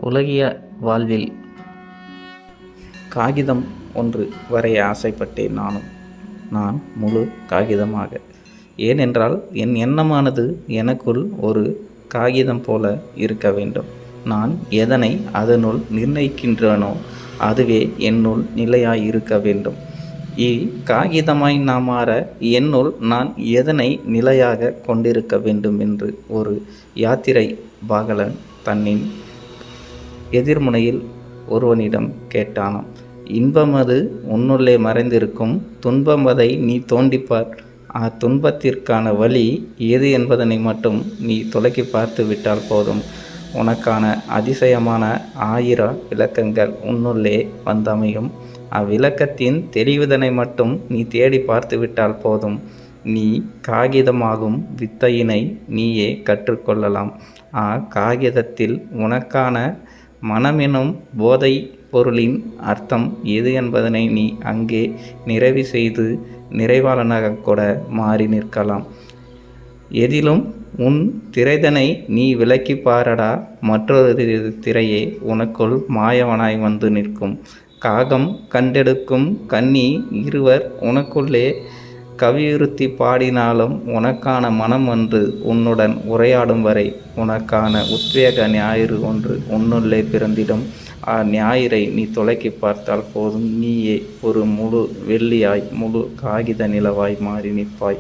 உலகிய வாழ்வில் காகிதம் ஒன்று வரைய ஆசைப்பட்டேன். நான் முழு காகிதமாக. ஏனென்றால் என் எண்ணமானது எனக்குள் ஒரு காகிதம் போல இருக்க வேண்டும். நான் எதனை அதனுள் நிர்ணயிக்கின்றேனோ அதுவே என்னுள் நிலையாய் இருக்க வேண்டும். காகிதமாய் நான் மாற என்னுள் நான் எதனை நிலையாக கொண்டிருக்க வேண்டும் என்று ஒரு யாத்திரை பாகலன் தன்னின் எதிர்முனையில் ஒருவனிடம் கேட்டானாம். இன்பமது உன்னுள்ளே மறைந்திருக்கும், துன்பமதை நீ தோண்டிப்பார். துன்பத்திற்கான வழி எது என்பதனை மட்டும் நீ துலக்கி பார்த்து விட்டால் போதும். உனக்கான அதிசயமான 1000 விளக்கங்கள் உன்னுள்ளே வந்தமையும். அவ்விளக்கத்தின் தெளிவுதனை மட்டும் நீ தேடி பார்த்து விட்டால் போதும். நீ காகிதமாகும் வித்தையினை நீயே கற்றுக்கொள்ளலாம். காகிதத்தில் உனக்கான மனமெனும் போதை பொருளின் அர்த்தம் எது என்பதனை நீ அங்கே நிறைவு செய்து நிறைவாளனாக கூட மாறி நிற்கலாம். எதிலும் உன் திரைதனை நீ விலக்கி பாரடா. மற்றொரு திரையே உனக்குள் மாயவனாய் வந்து நிற்கும். காகம் கண்டெடுக்கும் கன்னி இருவர் உனக்குள்ளே கவியுறுத்தி பாடினாலும் உனக்கான மனம் ஒன்று உன்னுடன் உரையாடும் வரை உனக்கான உத்வேக ஞாயிறு ஒன்று உன்னுள்ளே பிறந்திடும். ஞாயிறை நீ துலக்கி பார்த்தால் போதும், நீயே ஒரு முழு வெள்ளியாய் முழு காகித நிலவாய் மாறி நிற்பாய்.